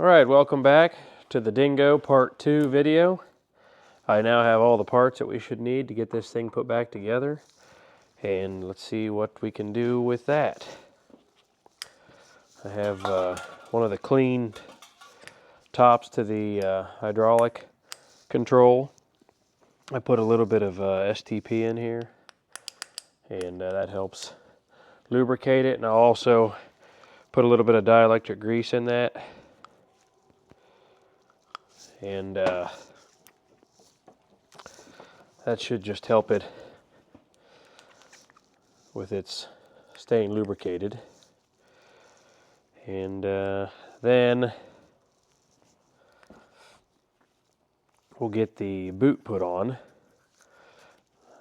Alright, welcome back to the Dingo Part 2 video. I now have all the parts that we should need to get this thing put back together. And let's see what we can do with that. I have one of the cleaned tops to the hydraulic control. I put a little bit of STP in here, and that helps lubricate it. And I'll also put a little bit of dielectric grease in that. And that should just help it with its staying lubricated. And then we'll get the boot put on.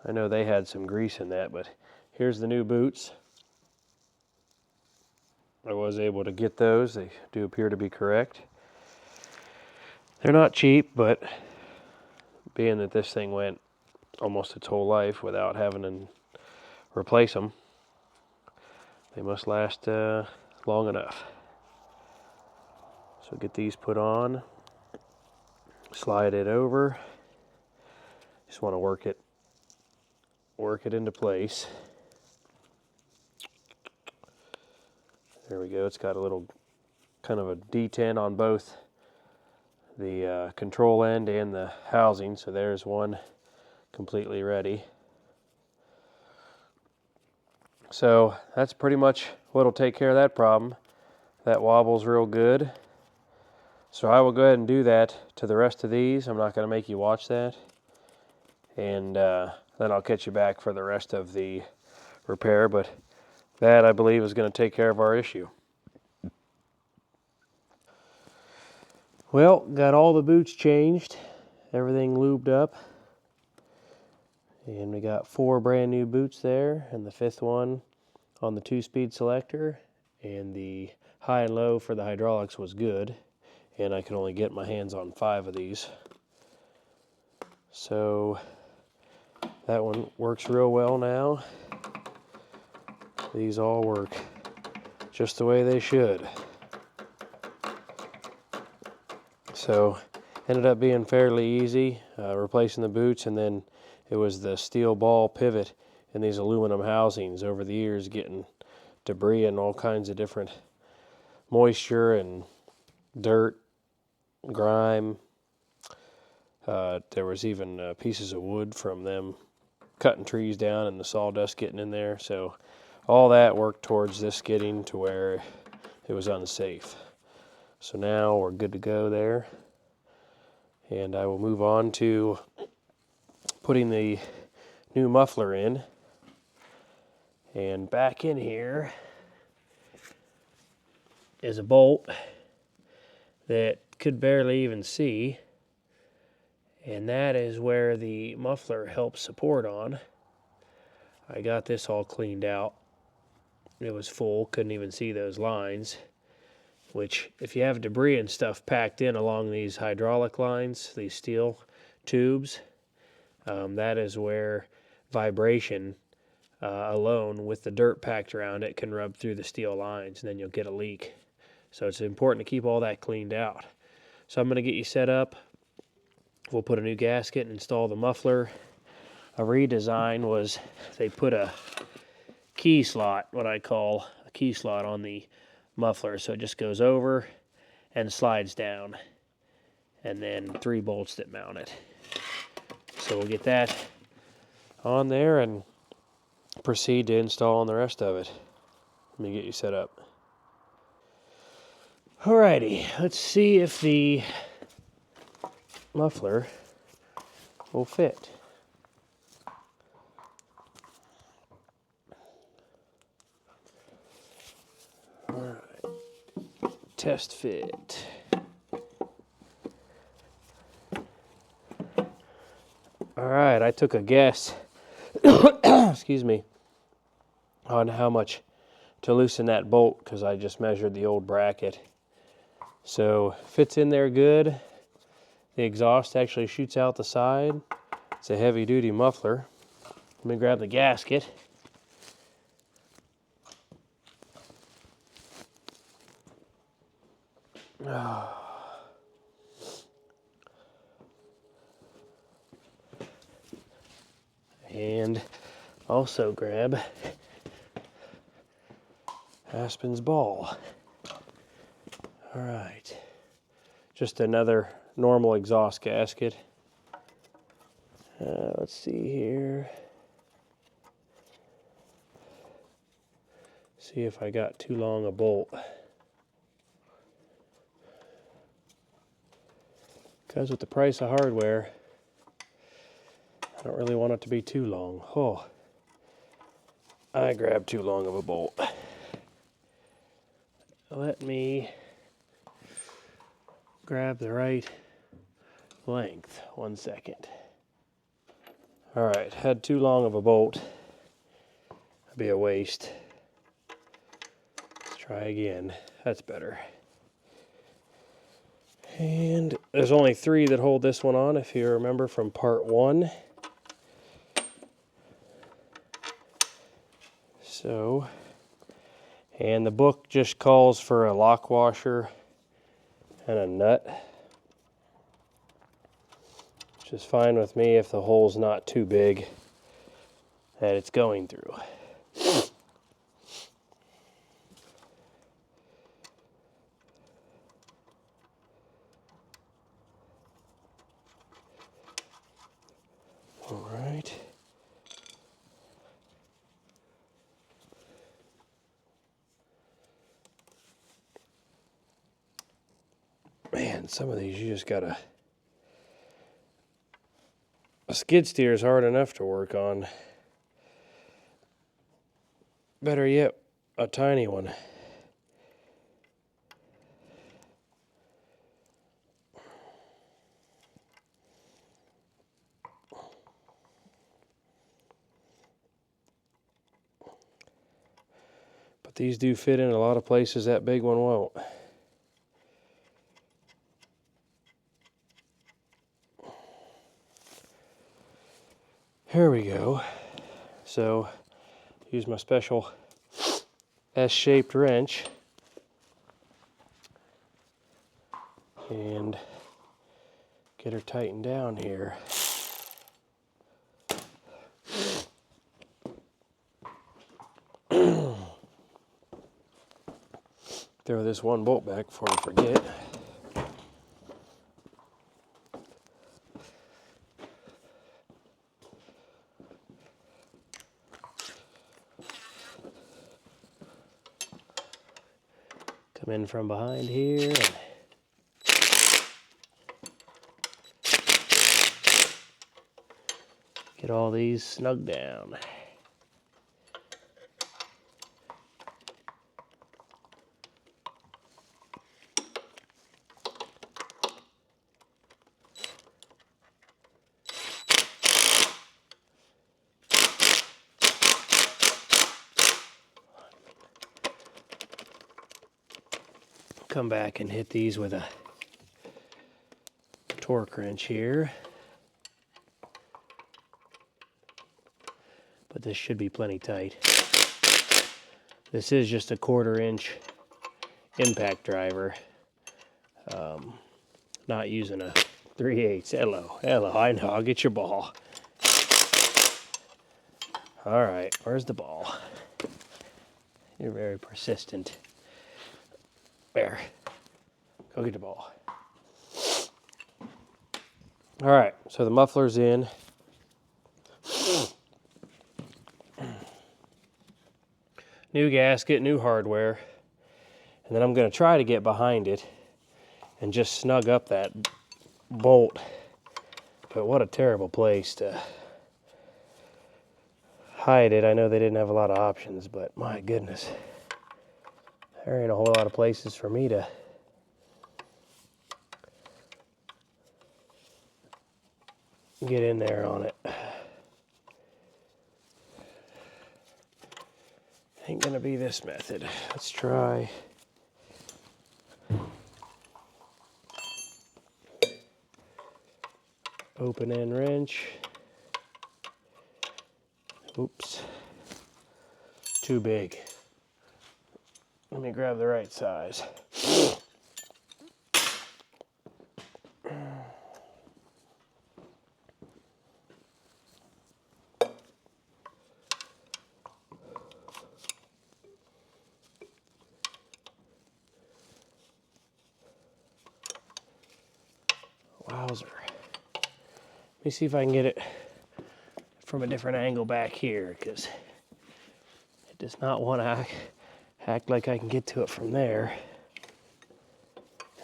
I know they had some grease in that, but here's the new boots. I was able to get those. They do appear to be correct. They're not cheap, but being that this thing went almost its whole life without having to replace them, they must last long enough. So get these put on, slide it over. Just want to work it into place. There we go. It's got a little kind of a detent on both the control end and the housing, so there's one completely ready. So that's pretty much what'll take care of that problem. That wobble's real good. So I will go ahead and do that to the rest of these. I'm not going to make you watch that. And then I'll catch you back for the rest of the repair, but that I believe is going to take care of our issue. Well, got all the boots changed, everything lubed up, and we got 4 brand new boots there, and the 5th one on the 2-speed selector, and the high and low for the hydraulics was good, and I could only get my hands on 5 of these. So that one works real well now. These all work just the way they should. So ended up being fairly easy, replacing the boots, and then it was the steel ball pivot in these aluminum housings over the years getting debris and all kinds of different moisture and dirt, grime. There was even pieces of wood from them cutting trees down and the sawdust getting in there. So all that worked towards this getting to where it was unsafe. So now we're good to go there, and I will move on to putting the new muffler in. And back in here is a bolt that could barely even see, and that is where the muffler helps support on. I got this all cleaned out. It was full, couldn't even see those lines. Which, if you have debris and stuff packed in along these hydraulic lines, these steel tubes, that is where vibration alone with the dirt packed around it can rub through the steel lines, and then you'll get a leak. So it's important to keep all that cleaned out. So I'm going to get you set up. We'll put a new gasket and install the muffler. A redesign was they put a key slot, what I call a key slot, on the muffler, so it just goes over and slides down, and then 3 bolts that mount it. So we'll get that on there and proceed to installing the rest of it. Let me get you set up. Alrighty, let's see if the muffler will fit. Test fit. Alright, I took a guess, excuse me, on how much to loosen that bolt, because I just measured the old bracket. So fits in there good. The exhaust actually shoots out the side. It's a heavy duty muffler. Let me grab the gasket. And also grab Aspen's ball. All right, just another normal exhaust gasket. Let's see here. See if I got too long a bolt. Because with the price of hardware, I don't really want it to be too long. Oh, I grabbed too long of a bolt. Let me grab the right length. 1 second. All right, had too long of a bolt. That'd be a waste. Let's try again. That's better. And there's only 3 that hold this one on, if you remember from part 1. So, and the book just calls for a lock washer and a nut. Which is fine with me if the hole's not too big that it's going through. All right. Man, some of these you just gotta... A skid steer is hard enough to work on. Better yet, a tiny one. But these do fit in a lot of places that big one won't. Here we go. So, use my special S-shaped wrench and get her tightened down here. Throw this one bolt back before I forget. Come in from behind here and get all these snug down. Come back and hit these with a torque wrench here. But this should be plenty tight. This is just a 1/4 inch impact driver. Not using a 3/8. Hello, I know, I'll get your ball. All right, where's the ball? You're very persistent. There, go get the ball. All right, so the muffler's in. New gasket, new hardware. And then I'm gonna try to get behind it and just snug up that bolt. But what a terrible place to hide it. I know they didn't have a lot of options, but my goodness. There ain't a whole lot of places for me to get in there on it. Ain't gonna be this method. Let's try. Open end wrench. Oops. Too big. Let me grab the right size. Wowzer. Let me see if I can get it from a different angle back here, because it does not want to act like I can get to it from there.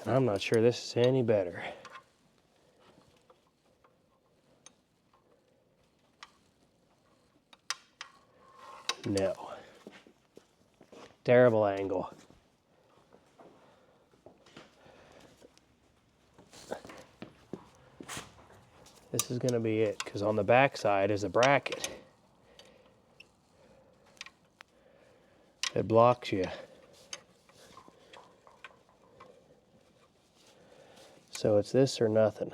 And I'm not sure this is any better. No. Terrible angle. This is going to be it, because on the back side is a bracket. It blocks you. So it's this or nothing.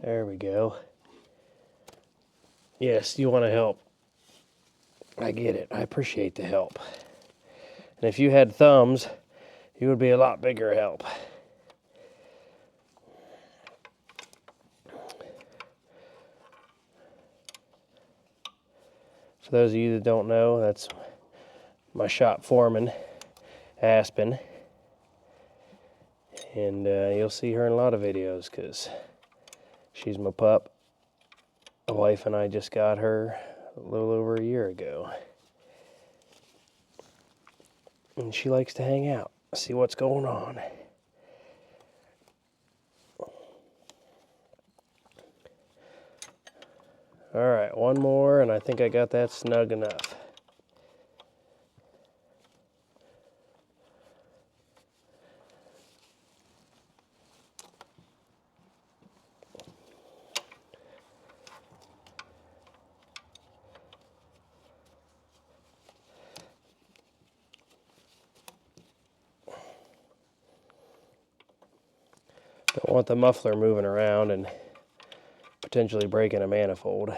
There we go. Yes, you want to help. I get it. I appreciate the help. And if you had thumbs, you would be a lot bigger help. For those of you that don't know, that's my shop foreman, Aspen. And you'll see her in a lot of videos because she's my pup. My wife and I just got her a little over a year ago. And she likes to hang out, see what's going on. All right, one more, and I think I got that snug enough. Don't want the muffler moving around and potentially breaking a manifold.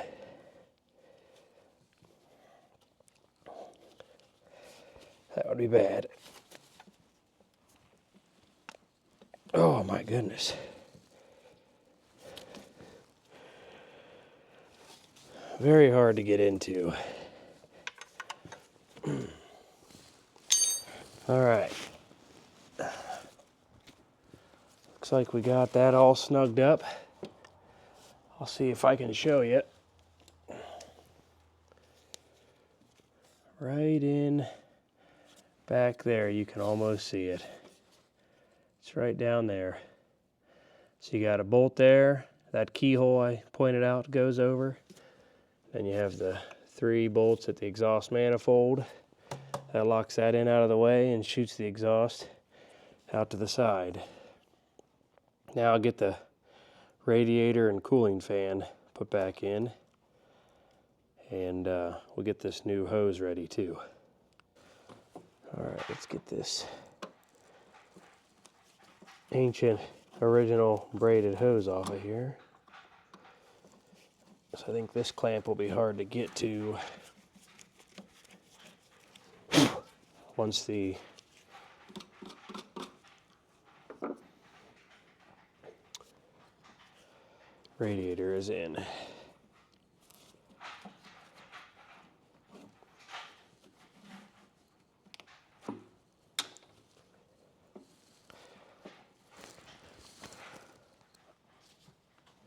That would be bad. Oh my goodness. Very hard to get into. All right. Looks like we got that all snugged up. I'll see if I can show you. Right in back there, you can almost see it. It's right down there. So you got a bolt there. That keyhole I pointed out goes over. Then you have the 3 bolts at the exhaust manifold. That locks that in out of the way and shoots the exhaust out to the side. Now I'll get the radiator and cooling fan put back in, and we'll get this new hose ready too. All right, let's get this ancient original braided hose off of here. So I think this clamp will be hard to get to once the radiator is in.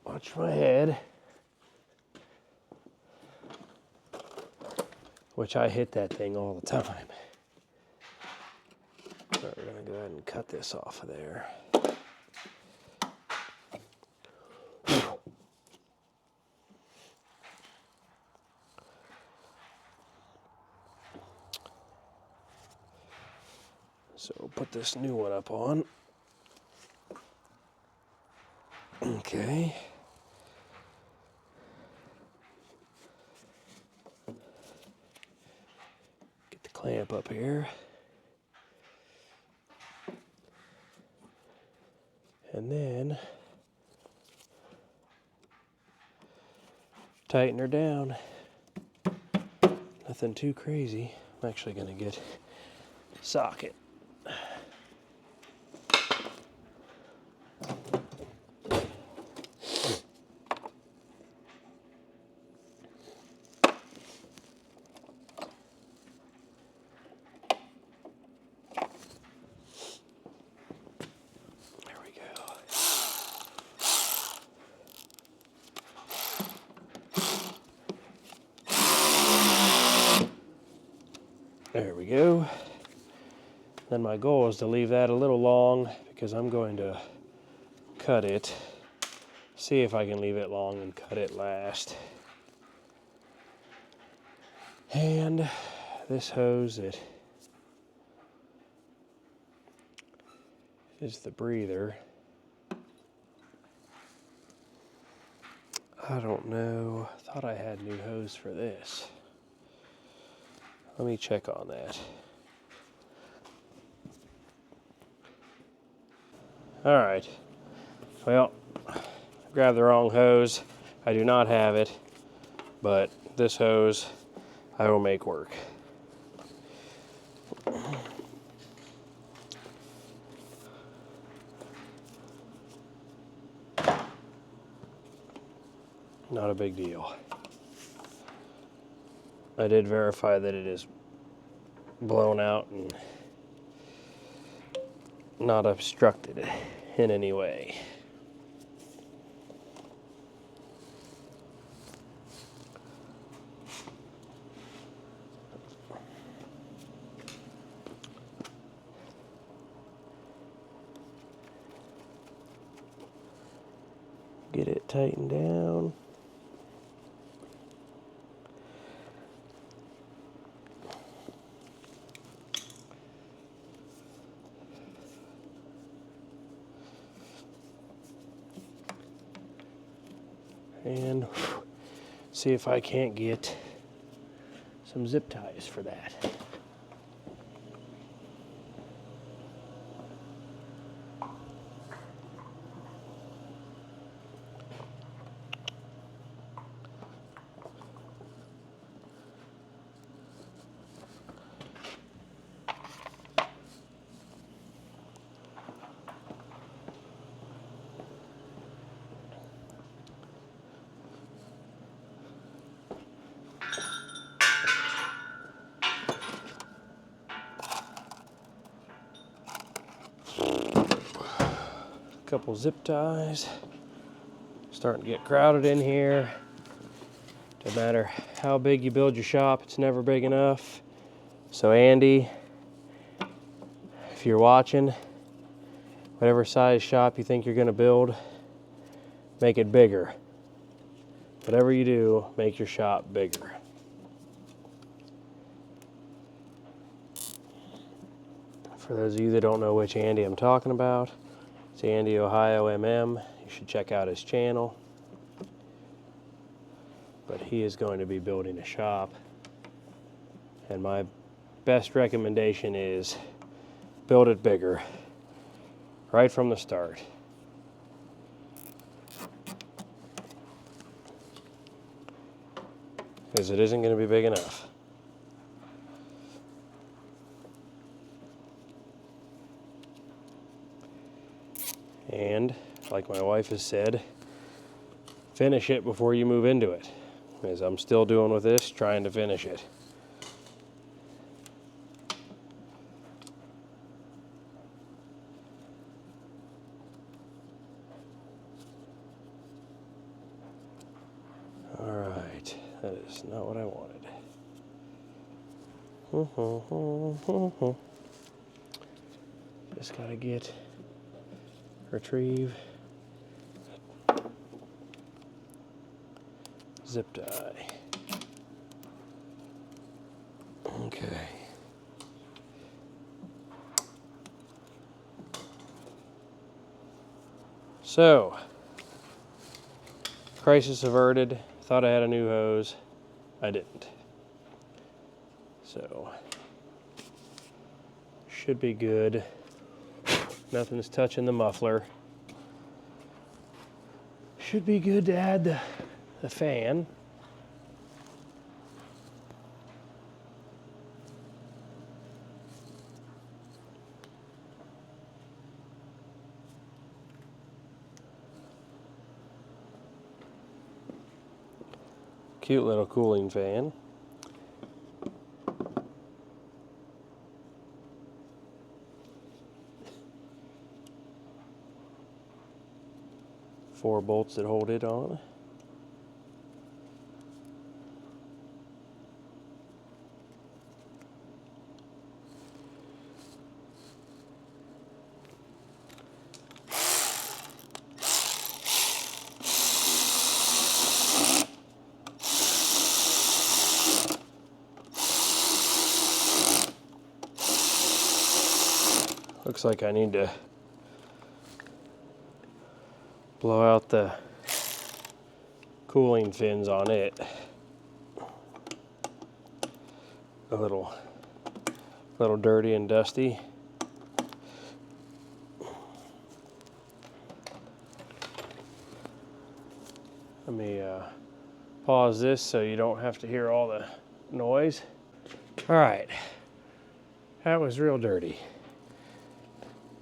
Watch my head, which I hit that thing all the time. So we're going to go ahead and cut this off of there. So we'll put this new one up on. Okay. Get the clamp up here. And then tighten her down. Nothing too crazy. I'm actually going to get a socket. There we go. Then my goal is to leave that a little long because I'm going to cut it. See if I can leave it long and cut it last. And this hose that is the breather. I don't know. I thought I had new hose for this. Let me check on that. All right. Well, I grabbed the wrong hose. I do not have it, but this hose I will make work. Not a big deal. I did verify that it is blown out and not obstructed in any way. Get it tightened down. And see if I can't get some zip ties for that. Couple zip ties. Starting to get crowded in here. Doesn't matter how big you build your shop, it's never big enough. So Andy, if you're watching, whatever size shop you think you're going to build, make it bigger. Whatever you do, make your shop bigger. For those of you that don't know which Andy I'm talking about, it's Andy Ohio MM. You should check out his channel. But he is going to be building a shop. And my best recommendation is build it bigger right from the start. Because it isn't going to be big enough. And like my wife has said, finish it before you move into it. As I'm still doing with this, trying to finish it. All right, that is not what I wanted. Just gotta retrieve zip tie. Okay. So, crisis averted. Thought I had a new hose. I didn't. So, should be good. Nothing's touching the muffler. Should be good to add the fan. Cute little cooling fan. Four bolts that hold it on. Looks like I need to blow out the cooling fins on it. A little dirty and dusty. Let me pause this so you don't have to hear all the noise. All right, that was real dirty.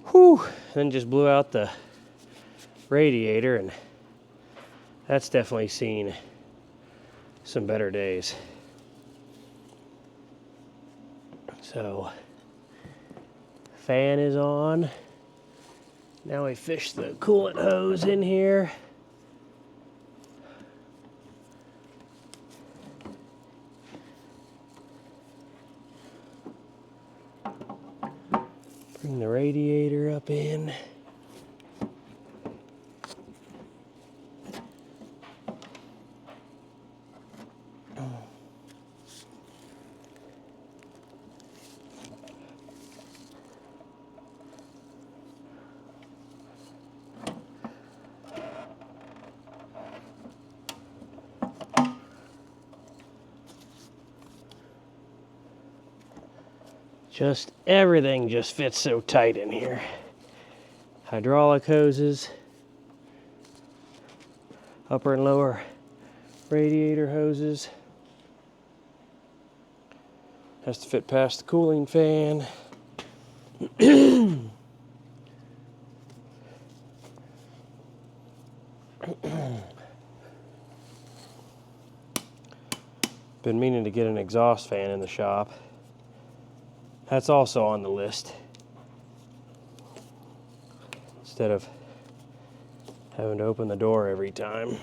Whew, then just blew out the radiator, and that's definitely seen some better days. So, fan is on. Now we fish the coolant hose in here. Bring the radiator up in. Just everything just fits so tight in here. Hydraulic hoses, upper and lower radiator hoses. Has to fit past the cooling fan. Been meaning to get an exhaust fan in the shop. That's also on the list. Instead of having to open the door every time.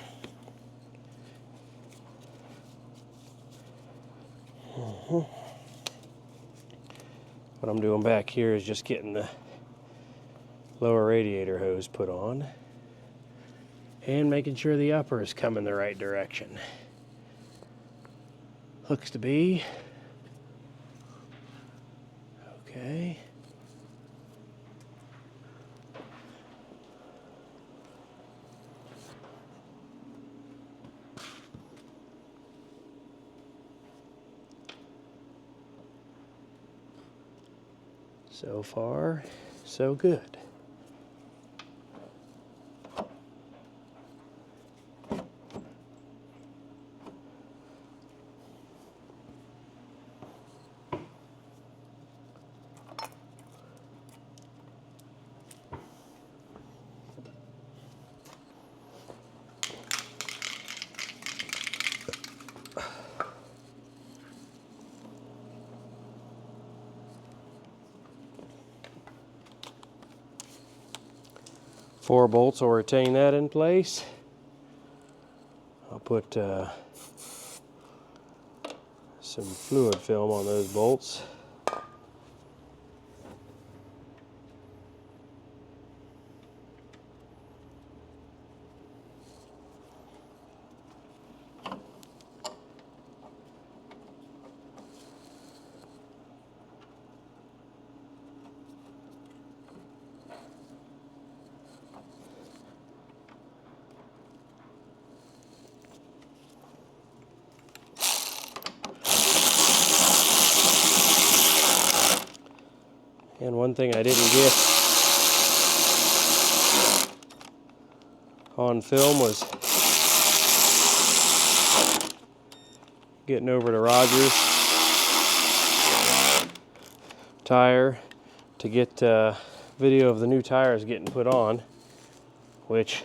What I'm doing back here is just getting the lower radiator hose put on and making sure the upper is coming the right direction. Looks to be. Okay. So far, so good. Four bolts will retain that in place. I'll put some fluid film on those bolts. And one thing I didn't get on film was getting over to Roger's tire to get video of the new tires getting put on, which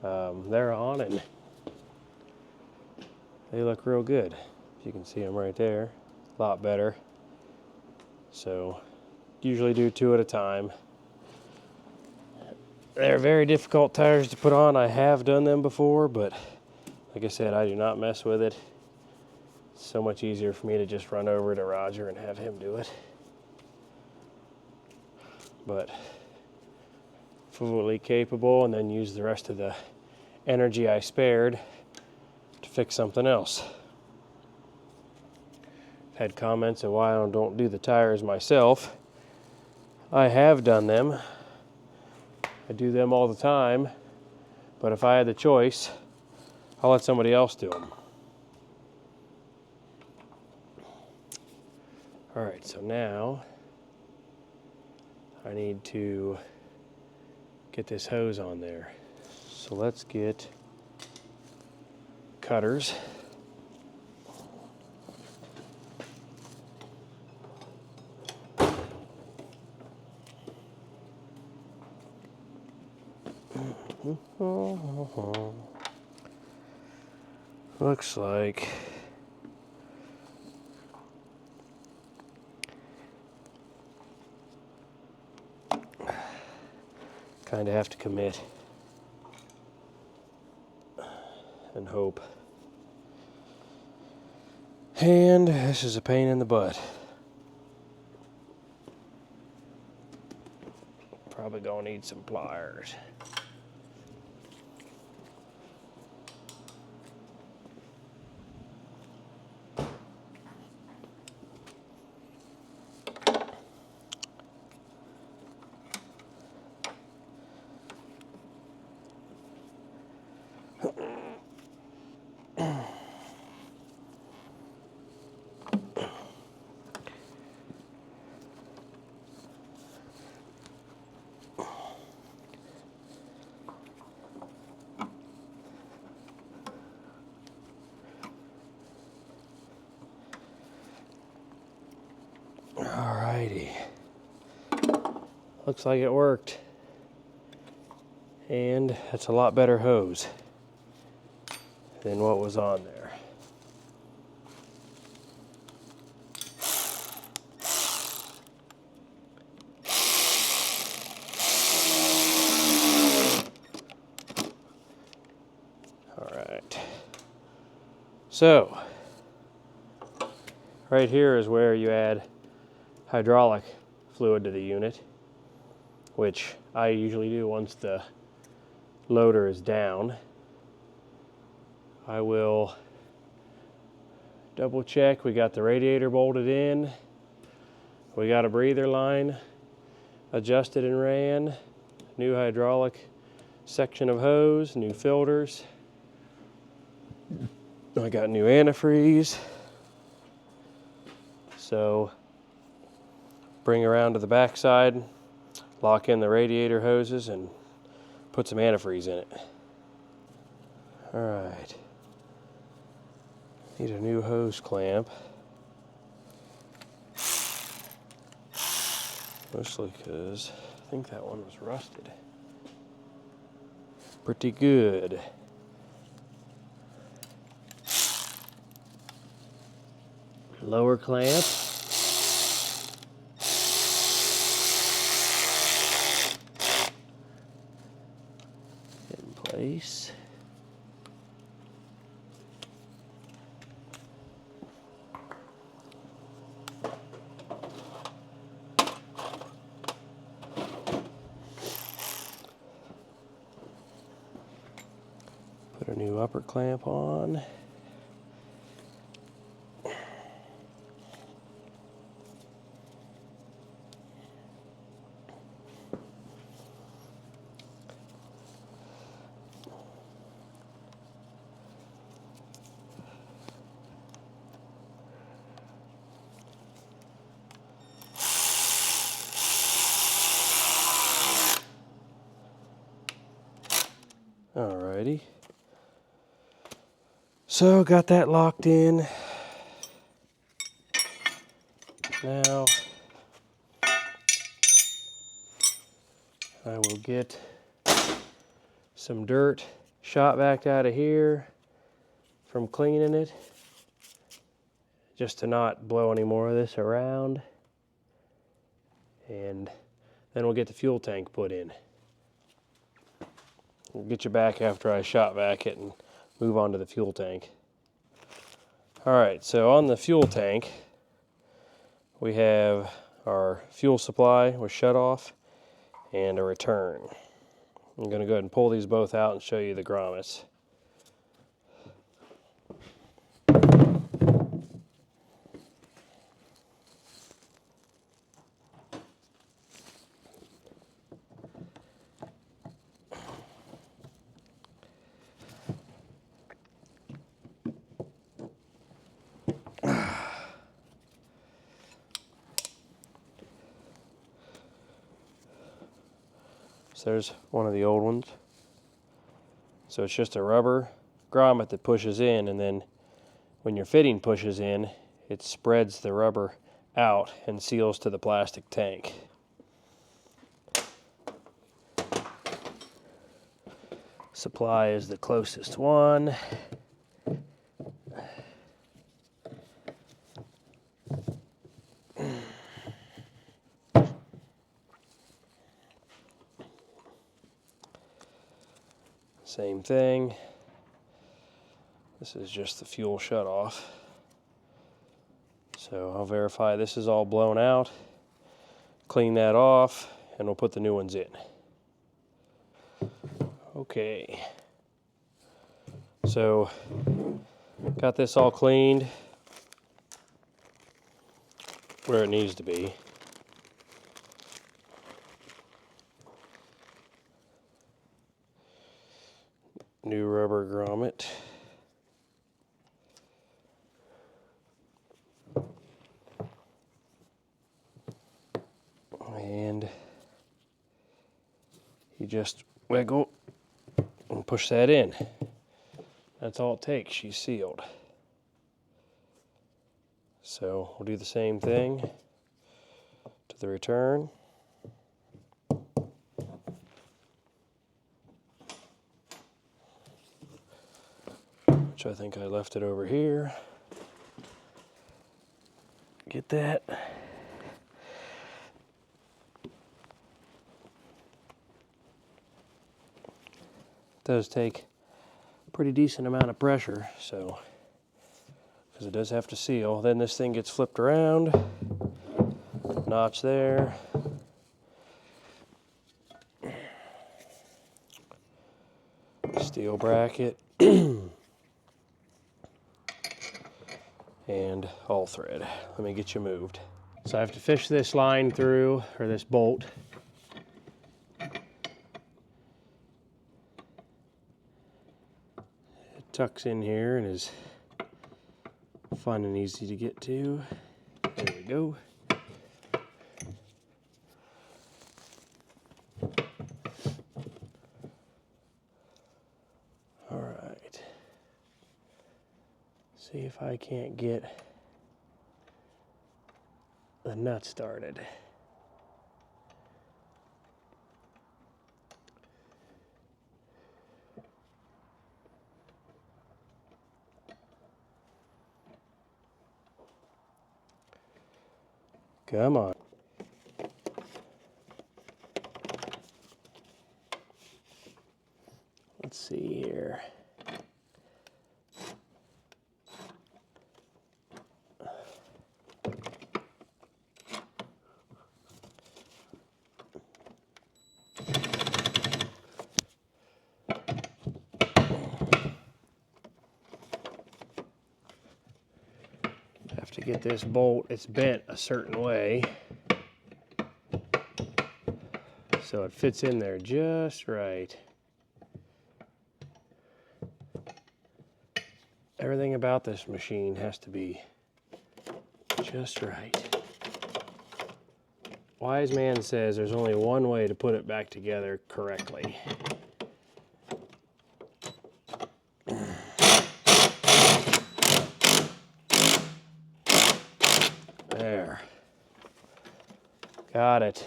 they're on and they look real good. You can see them right there, a lot better. So usually do 2 at a time. They're very difficult tires to put on. I have done them before, but like I said, I do not mess with it. It's so much easier for me to just run over to Roger and have him do it. But fully capable, and then use the rest of the energy I spared to fix something else. Had comments of why I don't do the tires myself, I have done them. I do them all the time, but if I had the choice, I'll let somebody else do them. All right, so now I need to get this hose on there. So let's get cutters. Looks like kind of have to commit and hope. And this is a pain in the butt. Probably gonna need some pliers. Alrighty. Looks like it worked. And that's a lot better hose than what was on there. Alright. So, right here is where you add hydraulic fluid to the unit, which I usually do once the loader is down. I will double check we got the radiator bolted in, we got a breather line adjusted and ran, new hydraulic section of hose, new filters, I got new antifreeze. So bring around to the back side, lock in the radiator hoses, and put some antifreeze in it. All right. Need a new hose clamp. Mostly because I think that one was rusted. Pretty good. Lower clamp. In place. Put a new upper clamp on. Alrighty. So got that locked in. Now I will get some dirt shot back out of here from cleaning it, just to not blow any more of this around. And then we'll get the fuel tank put in. We'll get you back after I shot vac it and move on to the fuel tank. Alright, so on the fuel tank, we have our fuel supply with shut off and a return. I'm going to go ahead and pull these both out and show you the grommets. So there's one of the old ones. So it's just a rubber grommet that pushes in, and then when your fitting pushes in, it spreads the rubber out and seals to the plastic tank. Supply is the closest one. Same thing. This is just the fuel shutoff. So I'll verify this is all blown out, clean that off, and we'll put the new ones in. Okay. So got this all cleaned where it needs to be. New rubber grommet. And you just wiggle and push that in. That's all it takes. She's sealed. So we'll do the same thing to the return. Which I think I left it over here. Get that. It does take a pretty decent amount of pressure, so because it does have to seal. Then this thing gets flipped around, notch there. Steel bracket. And all thread. Let me get you moved. So I have to fish this line through, or this bolt. It tucks in here and is fun and easy to get to. There we go. All right. See if I can't get the nut started. Come on. Let's see here. Have to get this bolt, it's bent a certain way so it fits in there just right. Everything about this machine has to be just right. Wise man says there's only one way to put it back together correctly. There. Got it.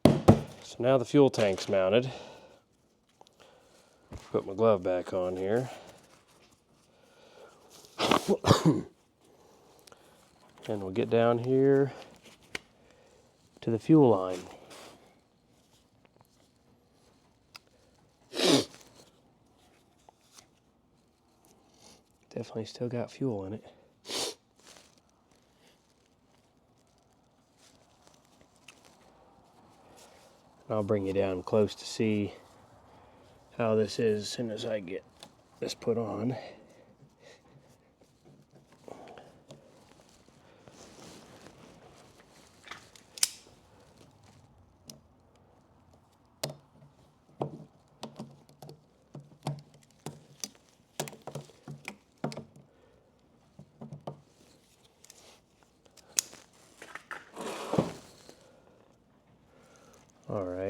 So now the fuel tank's mounted. Put my glove back on here. And we'll get down here to the fuel line. Definitely still got fuel in it. I'll bring you down close to see how this is as soon as I get this put on.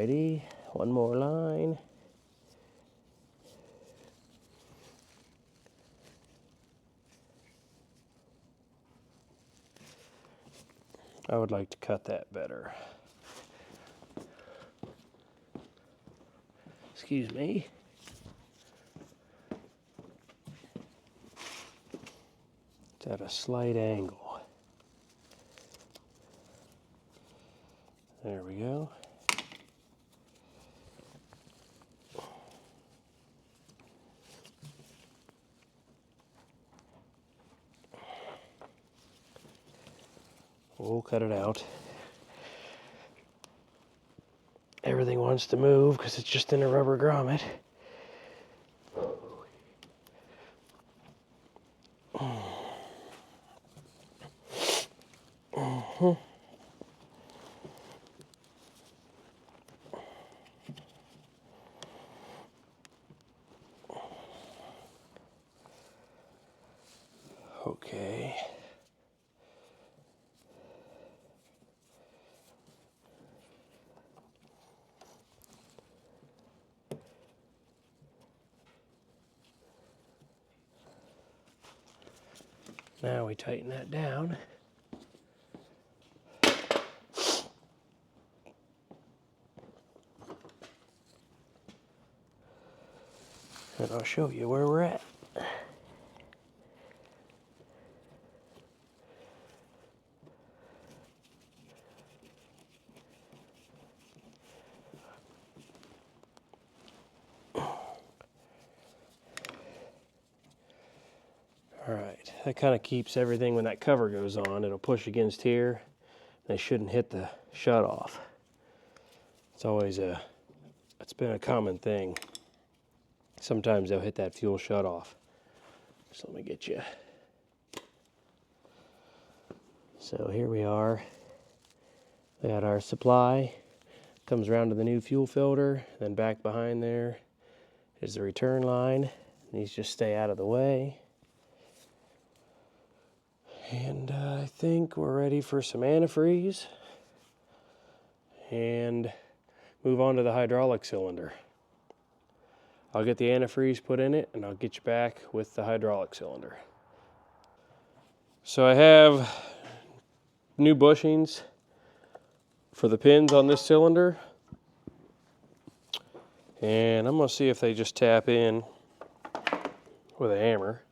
Alrighty, one more line. I would like to cut that better. Excuse me. It's at a slight angle. There we go. We'll cut it out. Everything wants to move because it's just in a rubber grommet. Okay. Now we tighten that down. And I'll show you where we're at. Alright, that kind of keeps everything, when that cover goes on, it'll push against here. They shouldn't hit the shutoff. It's been a common thing. Sometimes they'll hit that fuel shutoff. So let me get you. So here we are. We got our supply. Comes around to the new fuel filter. Then back behind there is the return line. These just stay out of the way. And I think we're ready for some antifreeze. And move on to the hydraulic cylinder. I'll get the antifreeze put in it and I'll get you back with the hydraulic cylinder. So I have new bushings for the pins on this cylinder. And I'm going to see if they just tap in with a hammer.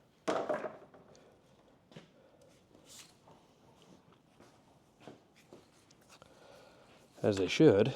As they should.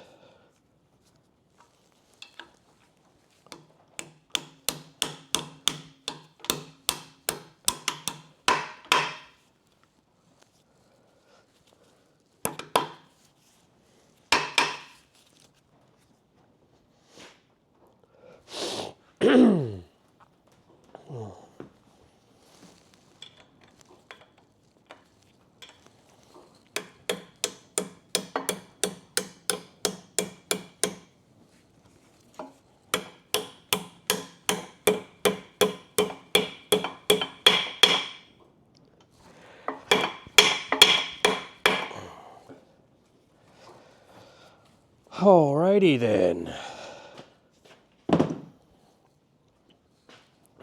Alrighty then.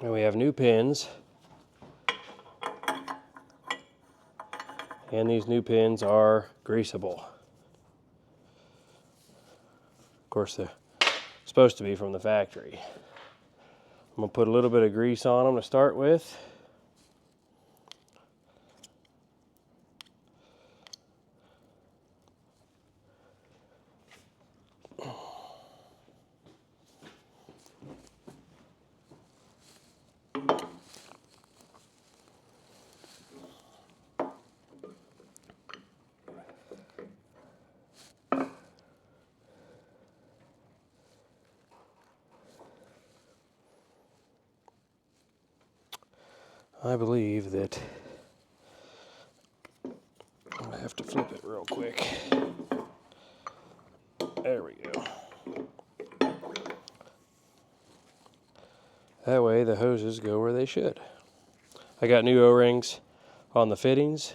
And we have new pins. And these new pins are greasable. Of course, they're supposed to be from the factory. I'm going to put a little bit of grease on them to start with. I believe that I'm going to have to flip it real quick. There we go. That way the hoses go where they should. I got new O-rings on the fittings.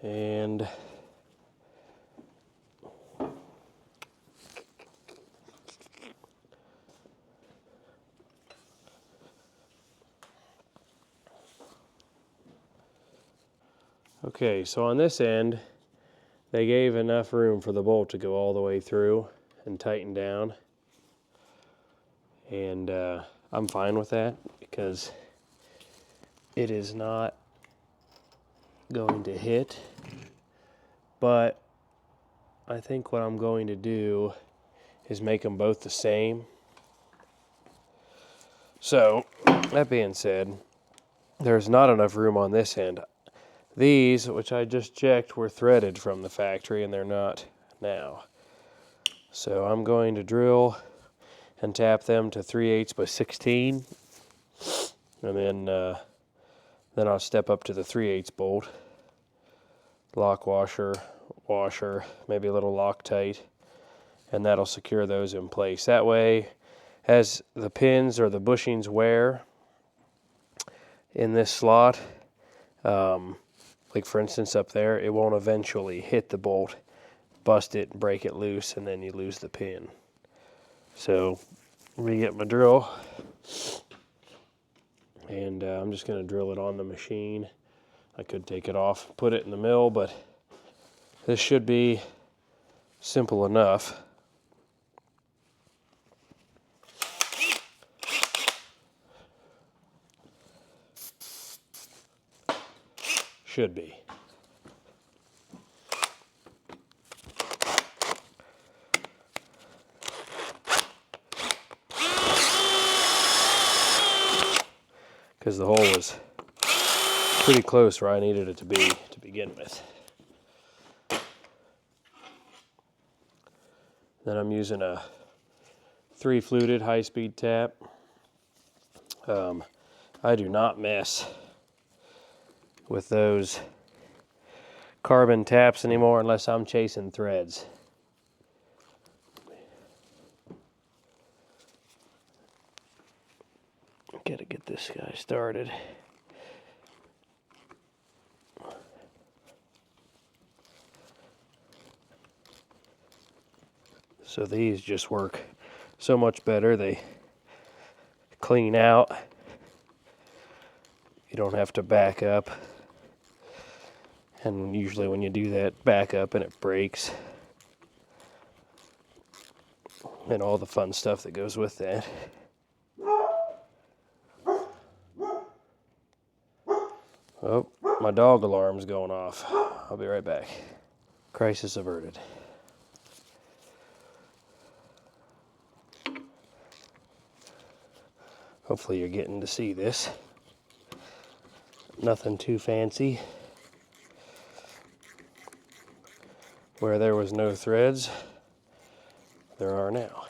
And Okay, so on this end, they gave enough room for the bolt to go all the way through and tighten down. And I'm fine with that because it is not going to hit. But I think what I'm going to do is make them both the same. So, that being said, there's not enough room on this end. These, which I just checked, were threaded from the factory, and they're not now. So I'm going to drill and tap them to 3/8 by 16, and then I'll step up to the 3/8 bolt, lock washer, maybe a little Loctite, and that'll secure those in place. That way, as the pins or the bushings wear in this slot, like for instance up there, it won't eventually hit the bolt, bust it, break it loose, and then you lose the pin. So let me get my drill, and I'm just going to drill it on the machine. I could take it off, put it in the mill, but this should be simple enough. Should be. Because the hole was pretty close where I needed it to be to begin with. Then I'm using a 3-fluted high-speed tap. I do not mess with those carbon taps anymore unless I'm chasing threads. Gotta get this guy started. So these just work so much better. They clean out. You don't have to back up. And usually when you do that, back up and it breaks. And all the fun stuff that goes with that. Oh, my dog alarm's going off. I'll be right back. Crisis averted. Hopefully you're getting to see this. Nothing too fancy. Where there was no threads, there are now.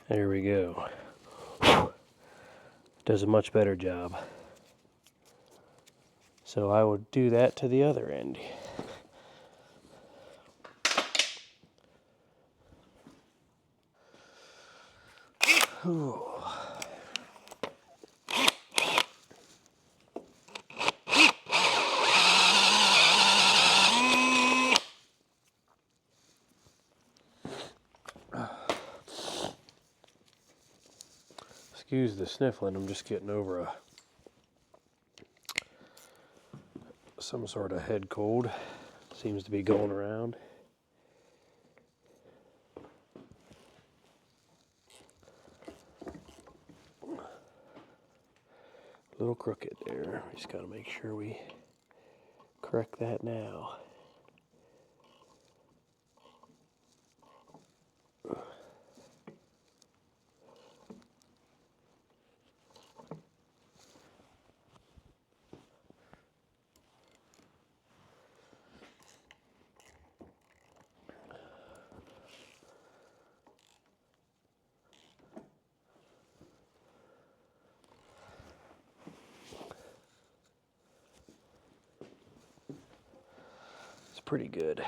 There we go. Does a much better job. So I would do that to the other end. Ooh. Excuse the sniffling, I'm just getting over some sort of head cold. Seems to be going around. A little crooked there. We just gotta make sure we correct that now. It's pretty good.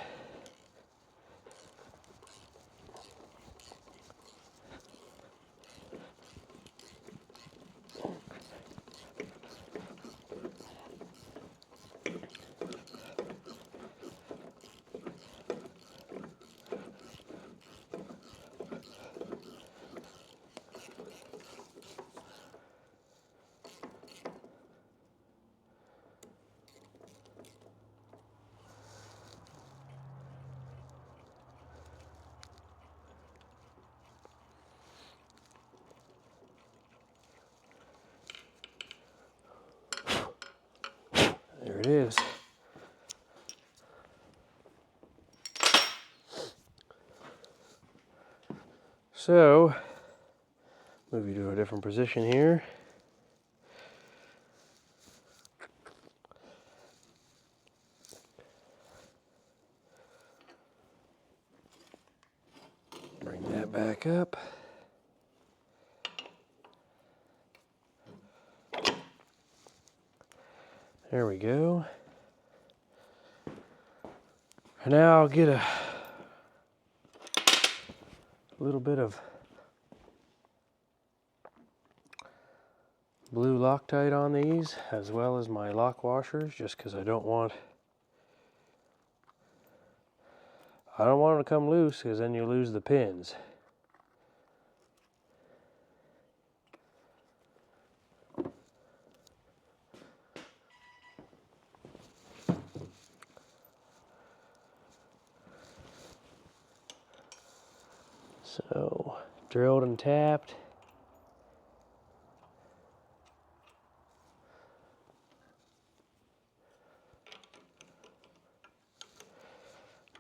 So, move you to a different position here. Bring that back up. There we go. And now I'll get a little bit of blue Loctite on these, as well as my lock washers, just because I don't want them to come loose, because then you lose the pins. So, drilled and tapped.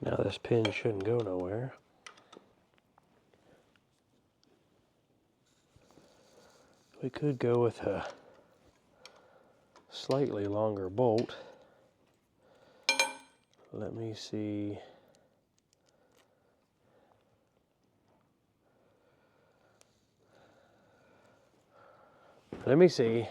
Now this pin shouldn't go nowhere. We could go with a slightly longer bolt. Let me see. Let me see.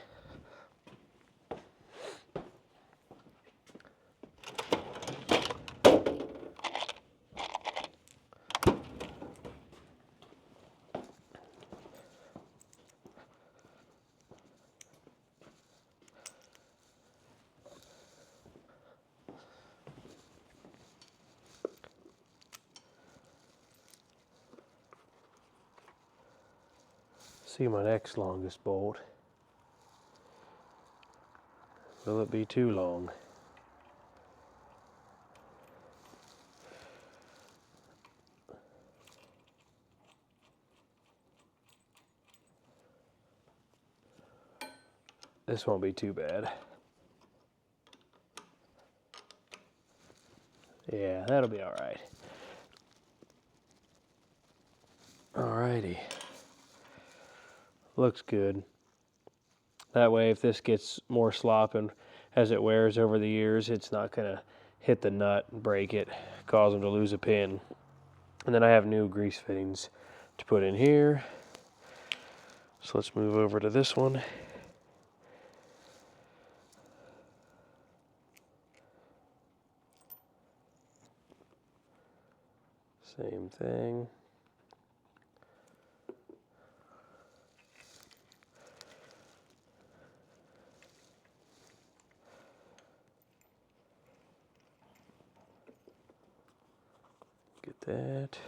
See my next longest bolt. Will it be too long? This won't be too bad. Yeah, that'll be all right. Alrighty. Looks good. That way, if this gets more slop and as it wears over the years, it's not gonna hit the nut and break it, cause them to lose a pin. And then I have new grease fittings to put in here. So let's move over to this one. Same thing. Get that.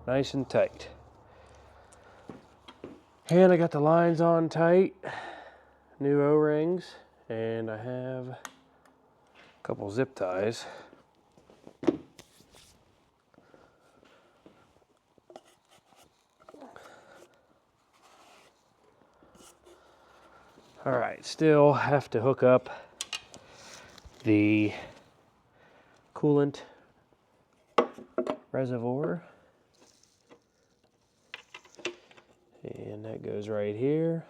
Nice and tight. And I got the lines on tight, new O-rings, and I have a couple zip ties. All right, still have to hook up the coolant reservoir. And that goes right here.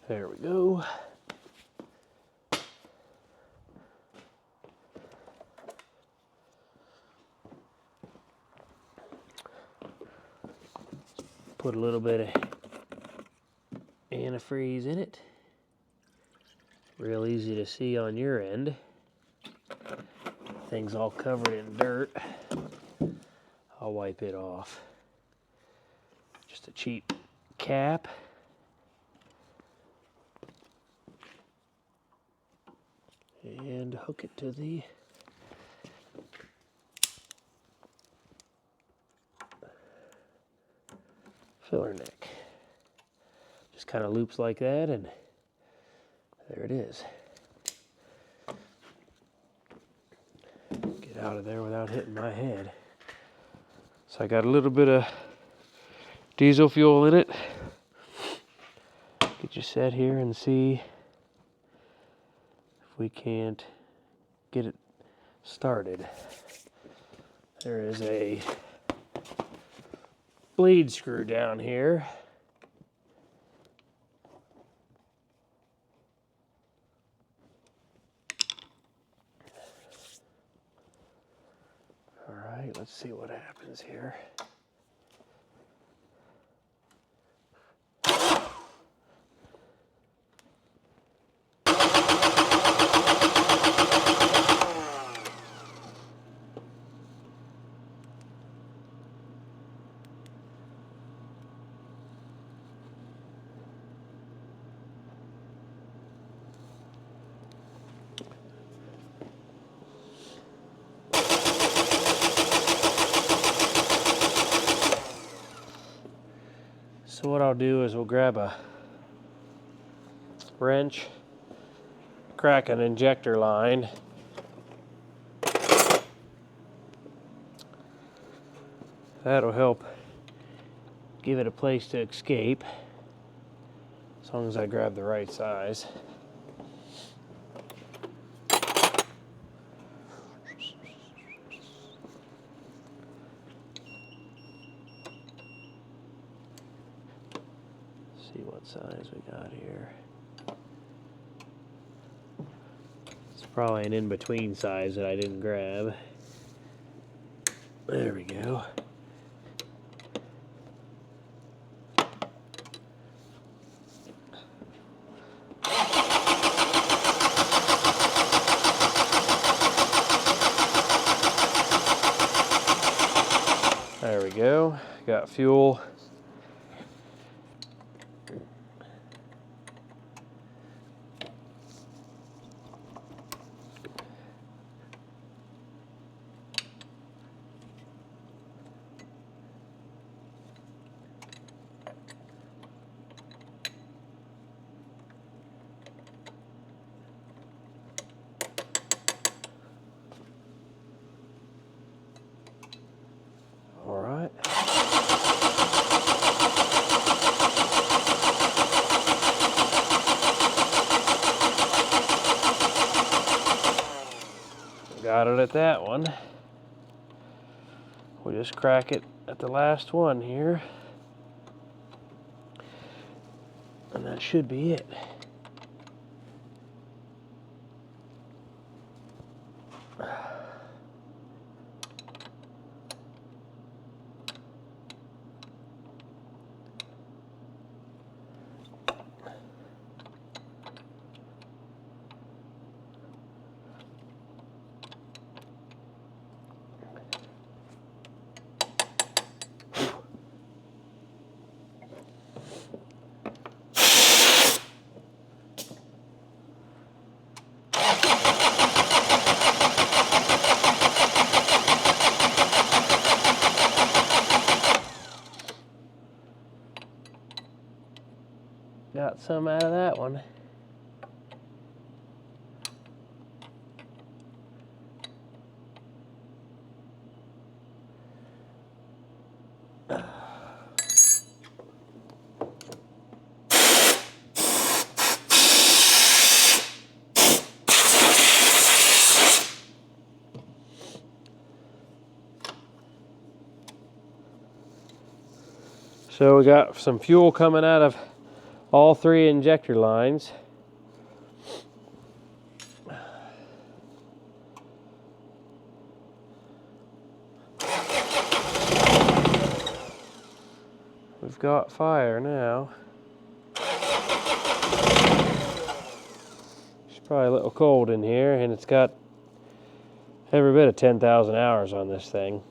There we go. Put a little bit of antifreeze in it. Real easy to see on your end. Thing's all covered in dirt. I'll wipe it off. Just a cheap cap. And hook it to the filler neck. Just kind of loops like that, and there it is. Get out of there without hitting my head. So I got a little bit of diesel fuel in it. Get you set here and see if we can't get it started. There is a bleed screw down here. All right, let's see what happens here. So what I'll do is we'll grab a wrench, crack an injector line, that'll help give it a place to escape, as long as I grab the right size. See what size we got here. It's probably an in-between size that I didn't grab. There we go. There we go. Got fuel. All right. Got it at that one. We'll just crack it at the last one here. And that should be it. Got some out of that one. So we got some fuel coming out of all three injector lines. We've got fire now. It's probably a little cold in here, and it's got every bit of 10,000 hours on this thing.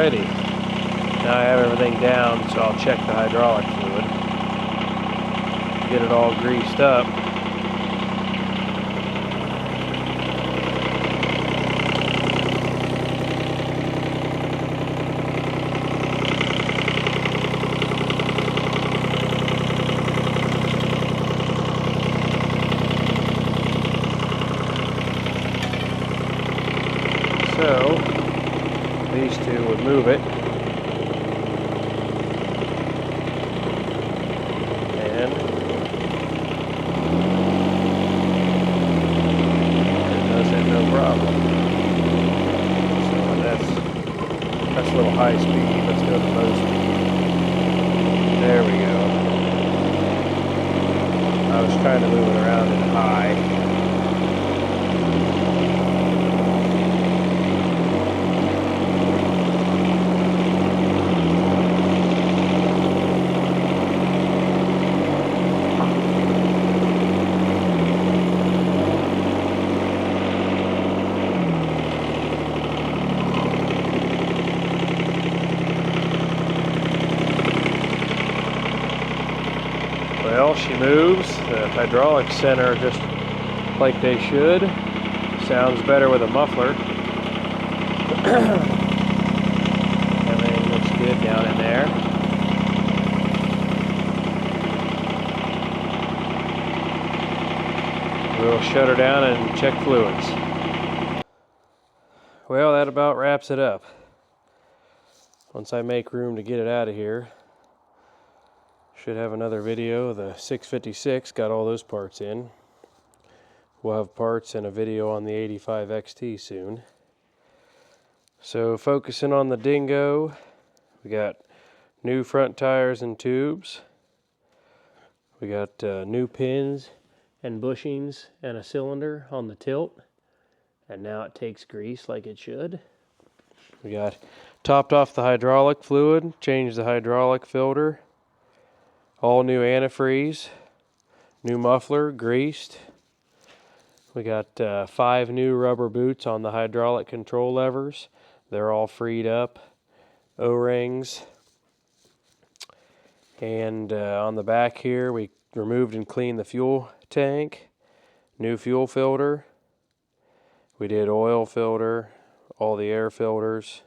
Alrighty, now I have everything down, so I'll check the hydraulic fluid, get it all greased up. So these two would move it, and it does it no problem. So that's a little high speed. Let's go to low speed. There we go. I was trying to move it around in high. Well, she moves. The hydraulics center just like they should. Sounds better with a muffler. Everything looks good down in there. We'll shut her down and check fluids. Well, that about wraps it up. Once I make room to get it out of here, should have another video of the 656, got all those parts in. We'll have parts and a video on the 85 XT soon. So focusing on the Dingo, we got new front tires and tubes. We got new pins and bushings and a cylinder on the tilt. And now it takes grease like it should. We got topped off the hydraulic fluid, changed the hydraulic filter. All new antifreeze, new muffler, greased. We got 5 new rubber boots on the hydraulic control levers. They're all freed up. O-rings. And on the back here, we removed and cleaned the fuel tank. New fuel filter. We did oil filter, all the air filters.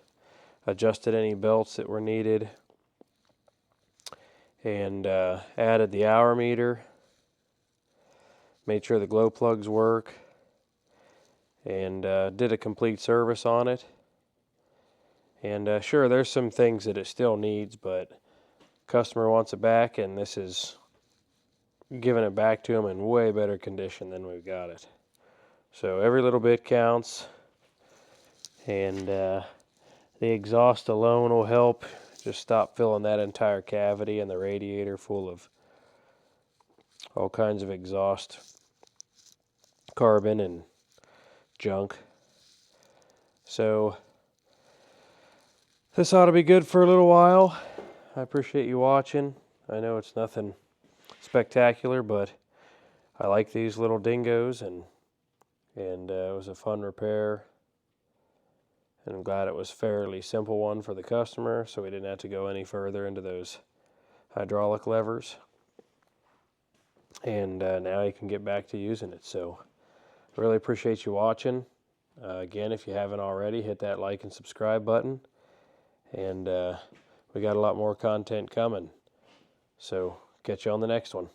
Adjusted any belts that were needed. And added the hour meter, made sure the glow plugs work, and did a complete service on it. And sure, there's some things that it still needs, but customer wants it back, and this is giving it back to them in way better condition than we've got it. So every little bit counts, and the exhaust alone will help. Just stop filling that entire cavity and the radiator full of all kinds of exhaust, carbon and junk. So this ought to be good for a little while. I appreciate you watching. I know it's nothing spectacular, but I like these little Dingos, and it was a fun repair. And I'm glad it was a fairly simple one for the customer, so we didn't have to go any further into those hydraulic levers. And now you can get back to using it. So I really appreciate you watching. Again, if you haven't already, hit that like and subscribe button. And we got a lot more content coming. So catch you on the next one.